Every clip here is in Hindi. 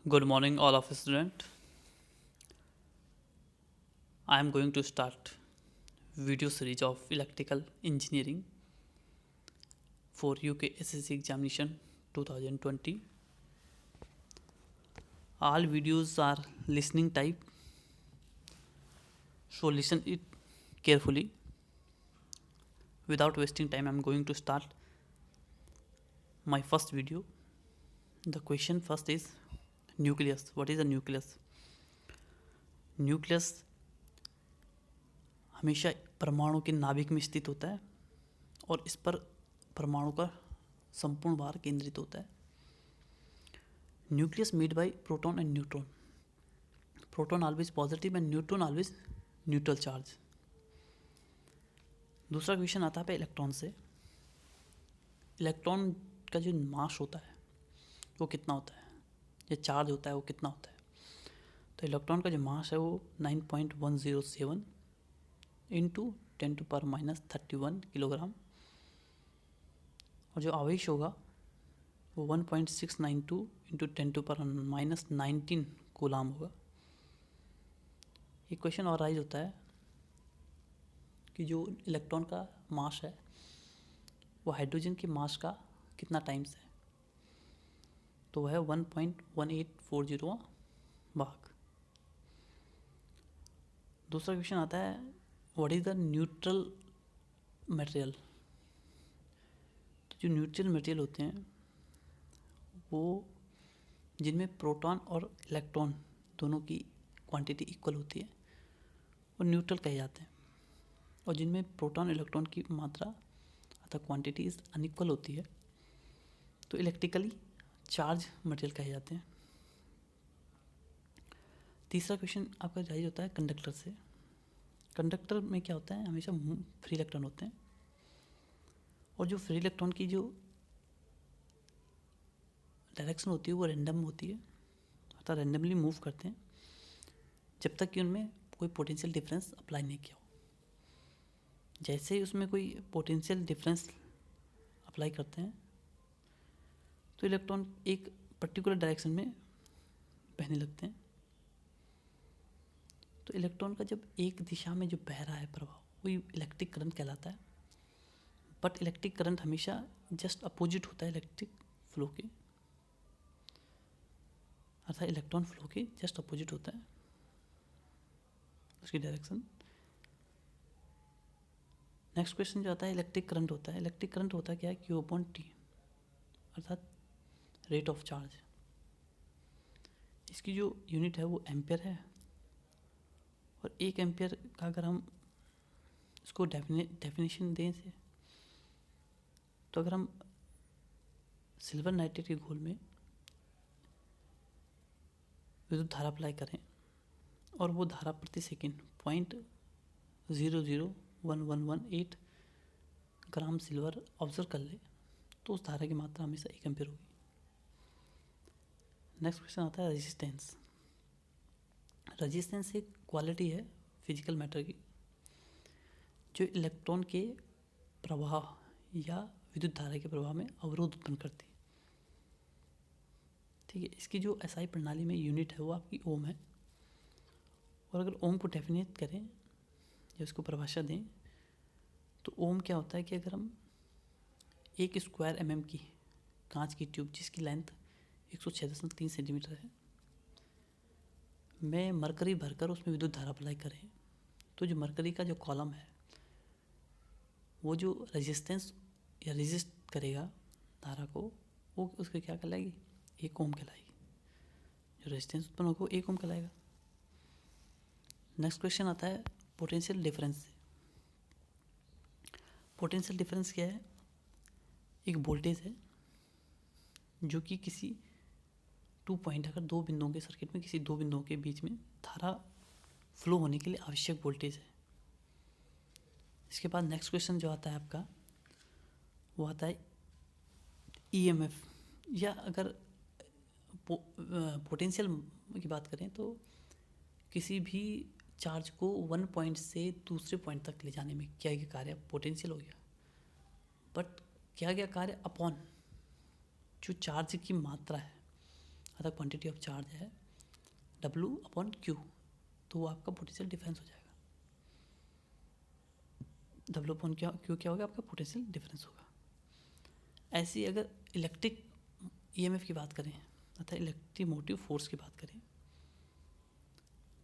Good morning, all of student. I am going to start video series of electrical engineering for UK SSC examination 2020. All videos are listening type, so listen it carefully. Without wasting time, I am going to start my first video. The question first is nucleus. What is a nucleus? Nucleus हमेशा परमाणु के नाभिक में स्थित होता है और इस पर परमाणु का संपूर्ण भार केंद्रित होता है. Nucleus made by proton and neutron. Proton always positive and neutron always neutral charge. दूसरा क्वेश्चन आता है इलेक्ट्रॉन से. इलेक्ट्रॉन का जो मास होता है वो कितना होता है, जो चार्ज होता है वो कितना होता है. तो इलेक्ट्रॉन का जो मास है वो 9.107 इंटू 10⁻³ किलोग्राम और जो आवेश होगा वो 1.692 इंटू 10⁻19 कूलाम होगा. एक क्वेश्चन और राइज होता है कि जो इलेक्ट्रॉन का मास है वो हाइड्रोजन के मास का कितना टाइम्स है. तो वह है 1.1840 भाग. दूसरा क्वेश्चन आता है what is the neutral material. तो जो न्यूट्रल मटेरियल होते हैं वो जिनमें प्रोटॉन और इलेक्ट्रॉन दोनों की क्वांटिटी इक्वल होती है वो न्यूट्रल कहे जाते हैं. और जिनमें प्रोटॉन इलेक्ट्रॉन की मात्रा अर्थात क्वांटिटीज अनइक्वल होती है तो इलेक्ट्रिकली चार्ज मटेरियल कहे जाते हैं. तीसरा क्वेश्चन आपका राइज होता है कंडक्टर से. कंडक्टर में क्या होता है, हमेशा फ्री इलेक्ट्रॉन होते हैं और जो फ्री इलेक्ट्रॉन की जो डायरेक्शन होती है वो रैंडम होती है अर्थात रैंडमली मूव करते हैं जब तक कि उनमें कोई पोटेंशियल डिफरेंस अप्लाई नहीं किया हो. जैसे ही उसमें कोई पोटेंशियल डिफरेंस अप्लाई करते हैं तो इलेक्ट्रॉन एक पर्टिकुलर डायरेक्शन में बहने लगते हैं. तो इलेक्ट्रॉन का जब एक दिशा में जो बह रहा है प्रवाह वही इलेक्ट्रिक करंट कहलाता है. बट इलेक्ट्रिक करंट हमेशा जस्ट अपोजिट होता है इलेक्ट्रिक फ्लो के अर्थात इलेक्ट्रॉन फ्लो के जस्ट अपोजिट होता है उसकी डायरेक्शन. नेक्स्ट क्वेश्चन जो आता है इलेक्ट्रिक करंट होता है. इलेक्ट्रिक करंट होता क्या है Q/T अर्थात रेट ऑफ चार्ज. इसकी जो यूनिट है वो एम्पियर है और 1 एम्पियर का अगर हम इसको डेफिनेशन दें से तो अगर हम सिल्वर नाइट्रेट के घोल में विद्युत धारा अप्लाई करें और वो धारा प्रति सेकेंड 0.001118 ग्राम सिल्वर ऑब्जर्व कर ले तो उस धारा की मात्रा हमेशा 1 एम्पियर होगी. नेक्स्ट क्वेश्चन आता है रेजिस्टेंस. रेजिस्टेंस एक क्वालिटी है फिजिकल मैटर की जो इलेक्ट्रॉन के प्रवाह या विद्युत धारा के प्रवाह में अवरोध उत्पन्न करती है. ठीक है, इसकी जो एसआई प्रणाली में यूनिट है वो आपकी ओम है. और अगर ओम को डेफिनेट करें या उसको परिभाषा दें तो ओम क्या होता है कि अगर हम 1 स्क्वायर mm की कांच की ट्यूब जिसकी लेंथ 106.3 सेंटीमीटर है में मरकरी भरकर उसमें विद्युत धारा अप्लाई करें तो जो मरकरी का जो कॉलम है वो जो रेजिस्टेंस या रेजिस्ट करेगा धारा को वो उसके क्या कहलाएगी 1 ओम कहलाएगी. जो रेजिस्टेंस उत्पन्न होगा वो 1 ओम कहलाएगा. नेक्स्ट क्वेश्चन आता है पोटेंशियल डिफरेंस से. पोटेंशियल डिफरेंस क्या है, एक वोल्टेज है जो कि किसी 2 पॉइंट अगर 2 बिंदुओं के सर्किट में किसी 2 बिंदुओं के बीच में धारा फ्लो होने के लिए आवश्यक वोल्टेज है. इसके बाद नेक्स्ट क्वेश्चन जो आता है आपका वो आता है ईएमएफ या अगर पोटेंशियल की बात करें तो किसी भी चार्ज को 1 पॉइंट से दूसरे पॉइंट तक ले जाने में क्या क्या कार्य पोटेंशियल हो गया. बट क्या क्या कार्य अपॉन जो चार्ज की मात्रा है अतः क्वांटिटी ऑफ चार्ज है W/Q, तो वो आपका पोटेंशियल डिफरेंस हो जाएगा। W/Q क्या होगा? आपका पोटेंशियल डिफरेंस होगा। ऐसी अगर इलेक्ट्रिक EMF की बात करें अर्थात इलेक्ट्रोमोटिव फोर्स की बात करें,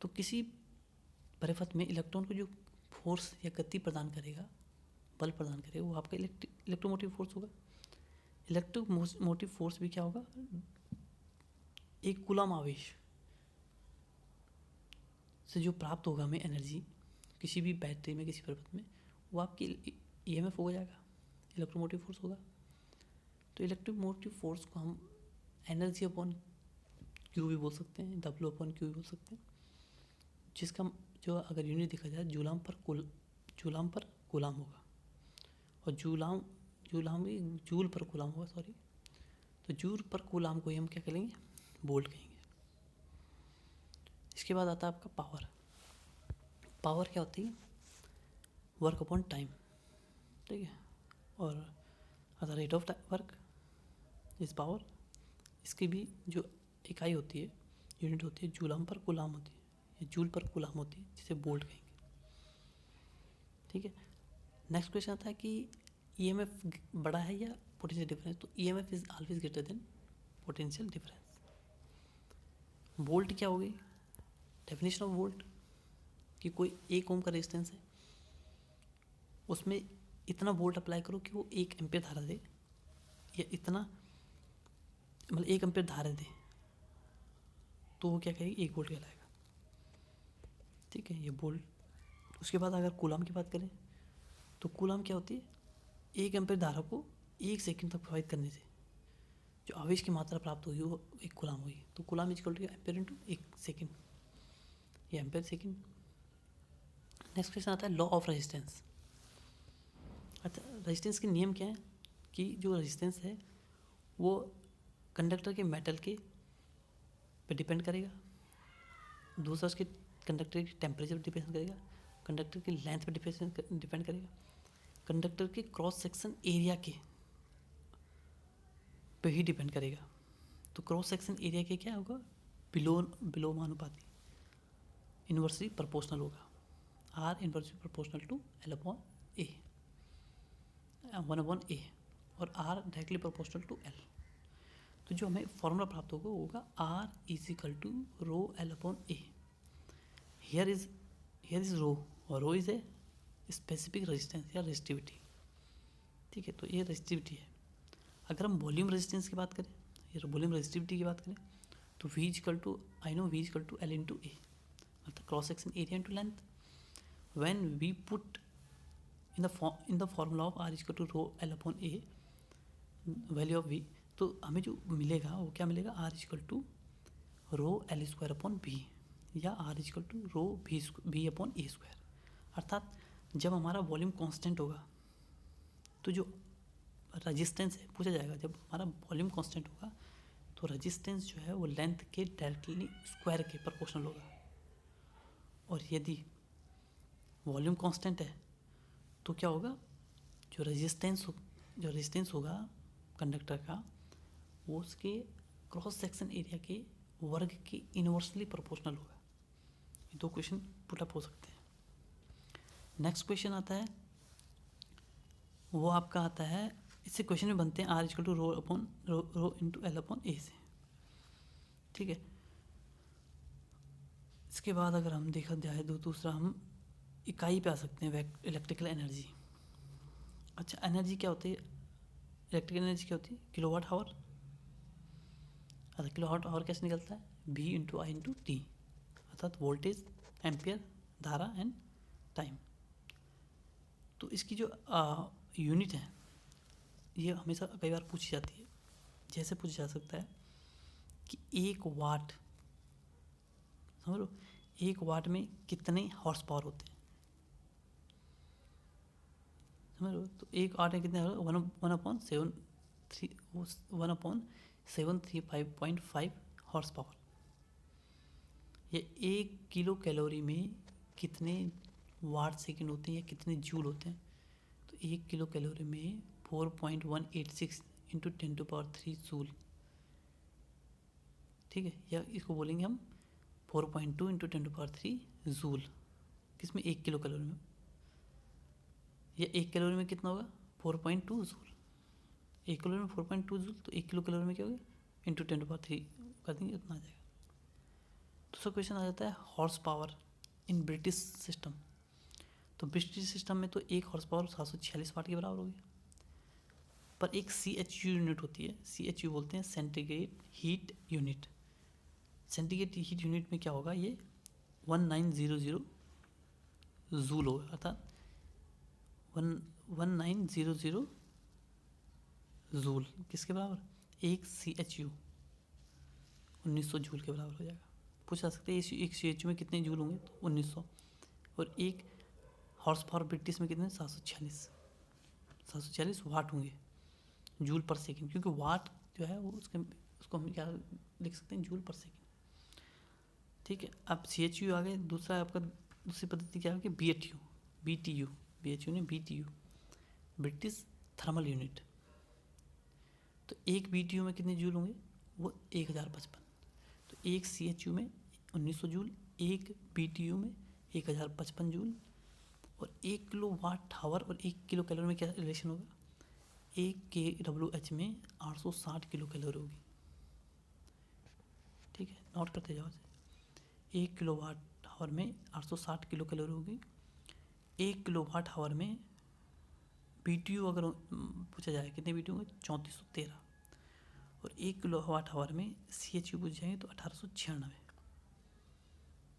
तो किसी परिपथ में इलेक्ट्रॉन को जो फोर्स या गति प्रदान करेगा, बल प्रदान करेगा, वो आपका इलेक्ट्रोमोटिव फोर्स होगा। इलेक्ट्रोमोटिव फोर्स भी क्या होगा? एक कूलम आवेश से जो प्राप्त होगा हमें एनर्जी किसी भी बैटरी में, किसी परिपथ में, वो आपकी EMF हो जाएगा, इलेक्ट्रोमोटिव फोर्स होगा। तो इलेक्ट्रोमोटिव फोर्स को हम एनर्जी अपॉन Q भी बोल सकते हैं, W/Q भी बोल सकते हैं, जिसका जो अगर यूनिट देखा जाए जूलाम पर कूलाम होगा, और जूल पर कूलाम होगा, सॉरी। तो जूल पर कूलाम को ही हम क्या करेंगे? वोल्ट कहेंगे। इसके बाद आता है आपका पावर। पावर क्या होती है? वर्क अपॉन टाइम, ठीक है। और अगर रेट ऑफ वर्क इस पावर, इसकी भी जो इकाई होती है, यूनिट होती है, जूलाम पर कूलाम होती है, या जूल पर कूलाम होती है, जिसे वोल्ट कहेंगे, ठीक है। नेक्स्ट क्वेश्चन आता है कि EMF बड़ा है या पोटेंशियल डिफरेंस? तो EMF is always greater than potential difference. Volt क्या होगी? डेफिनेशन ऑफ वोल्ट कि कोई 1 ओम का रेजिस्टेंस है, उसमें इतना वोल्ट अप्लाई करो कि वो 1 एम्पीयर धारा दे, या इतना मतलब 1 एम्पीयर धारा दे, तो वो क्या कहेगी? 1 वोल्ट कहलाएगा, ठीक है, ये वोल्ट। उसके बाद अगर कूलाम की बात करें, तो कूलाम क्या होती है? 1 एम्पीयर धारा को 1 सेकंड तक प्रभावित करने से जो आवेश की मात्रा प्राप्त होगी वो 1 कूलाम हुई। तो coulomb is equal to ampere into 1 second, ये एम्पीयर सेकंड। नेक्स्ट क्वेश्चन आता है लॉ ऑफ रेजिस्टेंस। अच्छा, रेजिस्टेंस के नियम क्या है? कि जो रेजिस्टेंस है वो कंडक्टर के मेटल के पे डिपेंड करेगा, दूसरा उसके कंडक्टर की टेम्परेचर पर डिपेंड करेगा, कंडक्टर की लेंथ पे डिपेंड करेगा, कंडक्टर के क्रॉस सेक्शन एरिया के पे ही डिपेंड करेगा। तो क्रॉस सेक्शन एरिया के क्या होगा? विलोमानुपाती, इन्वर्सली प्रोपोर्शनल होगा, R inversely proportional to L/A, 1/A, और R directly proportional to L। तो जो हमें फॉर्मूला प्राप्त होगा वो होगा R is equal to rho L/A। Here is rho, और rho is a specific resistance या रेजिस्टिविटी, ठीक है। तो ये रेजिस्टिविटी है। अगर हम वॉल्यूम रेजिस्टेंस की बात करें या वॉल्यूम रेजिस्टिविटी की बात करें, तो V equal to L into A, मतलब cross section area into length. When we put in the formula of R equal to rho L/A value of V, तो हमें जो मिलेगा वो क्या मिलेगा? R equal to row L²/B, या R equal to row V/A²। अर्थात जब हमारा वॉल्यूम कांस्टेंट होगा, तो जो रेजिस्टेंस है पूछा जाएगा, जब हमारा वॉल्यूम कांस्टेंट होगा तो रेजिस्टेंस जो है वो लेंथ के डायरेक्टली स्क्वायर के प्रोपोर्शनल होगा, और यदि वॉल्यूम कांस्टेंट है तो क्या होगा? जो रेजिस्टेंस होगा कंडक्टर का, वो उसके क्रॉस सेक्शन एरिया के वर्ग के इनवर्सली प्रोपोर्शनल होगा। ये 2 क्वेश्चन पुटअप हो सकते हैं। नेक्स्ट क्वेश्चन आता है, वो आपका आता है, इससे क्वेश्चन में बनते हैं R equal to rho into L/A से, ठीक है। इसके बाद अगर हम देखा जाए तो दूसरा हम इकाई पे आ सकते हैं, इलेक्ट्रिकल एनर्जी। अच्छा, एनर्जी क्या होती है? इलेक्ट्रिकल एनर्जी क्या होती है? Kilowatt hour. अच्छा, किलोवाट आवर कैसे निकलता है? V into I into T, अर्थात वोल्टेज, एम्पियर, धारा एंड टाइम। तो इसकी जो यूनिट है ये हमेशा कई बार पूछी जाती है। जैसे पूछा जा सकता है कि 1 वाट, समझ लो 1 वाट में कितने हॉर्स पावर होते हैं, समझ लो। तो 1 वाट में कितने? 1/735.5 हॉर्स पावर। ये 1 किलो कैलोरी में कितने वाट सेकंड होते हैं या कितने जूल होते हैं? तो 1 किलो कैलोरी में 4.186 इंटू 10⁻³ जूल, ठीक है, या इसको बोलेंगे हम 4.2 इंटू 10⁻³ जूल, किसमें 1 किलो कैलोरी में, या 1 कैलोरी में कितना होगा 4.2 जूल, 1 कैलोरी में 4.2 जूल, तो 1 किलो कैलोरी में क्या होगा इंटू 10⁻³ कर देंगे, उतना आ जाएगा। दूसरा क्वेश्चन आ जाता है horse power in British system. तो ब्रिटिश सिस्टम में तो एक हॉर्स पावर 746 वाट के बराबर होगी, पर एक CHU यूनिट होती है, CHU बोलते हैं centigrade heat unit. Centigrade heat unit में क्या होगा, ये 1900 जूल होगा, अर्थात 1900 जूल किसके बराबर, एक CHU 1900 जूल के बराबर हो जाएगा। पूछ जा सकते हैं एक CHU में कितने जूल होंगे, तो 1900, और एक हॉर्स पावर ब्रिटिश में कितने 746 वाट होंगे जूल पर सेकेंड, क्योंकि वाट जो है वो उसको हम क्या लिख सकते हैं, जूल पर सेकेंड। ठीक है, अब CHU आ गए। दूसरा आपका दूसरी पद्धति क्या है, BTU BHU ने BTU ब्रिटिश थर्मल यूनिट। तो एक BTU में कितने जूल होंगे, वो 1055। तो एक CHU में 1900 जूल, एक BTU में 1055 जूल, और 1 किलो वाट आवर और 1 किलो कैलोरी में क्या रिलेशन होगा, 1 kWh में 860 किलो कैलोरी होगी। ठीक है, नोट करते जाओ, 1 किलो वाट आवर में 860 किलो कैलोरी होगी। 1 किलो वाट आवर में BTU अगर पूछा जाए कितने BTU होंगे, 3413, और 1 किलो वाट आवर में CHU पूछ जाएंगे तो 1896।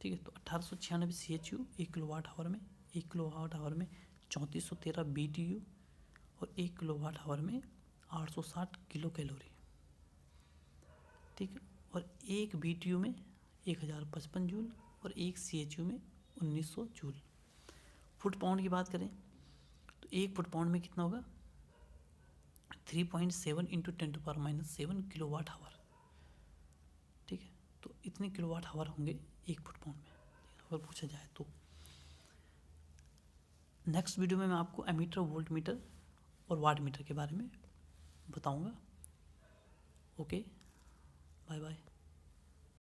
ठीक है, तो 1896 CHU 1 किलो वाट आवर में, 1 किलो वाट आवर में 3413 BTU, और 1 किलो वाट आवर में 860 किलो कैलोरी। ठीक है, और एक BTU में 1055 जूल, और एक CHU में 1900 जूल। फुट पाउंड की बात करें तो एक फुट पाउंड में कितना होगा, 3.7 इंटू 10⁻⁻7 किलो वाट आवर। ठीक है, तो इतने किलो वाट आवर होंगे एक फुट पाउंड में, अगर पूछा जाए तो। नेक्स्ट वीडियो में मैं आपको एमीटर, वोल्ट मीटर और वाट मीटर के बारे में बताऊंगा। Okay, bye bye.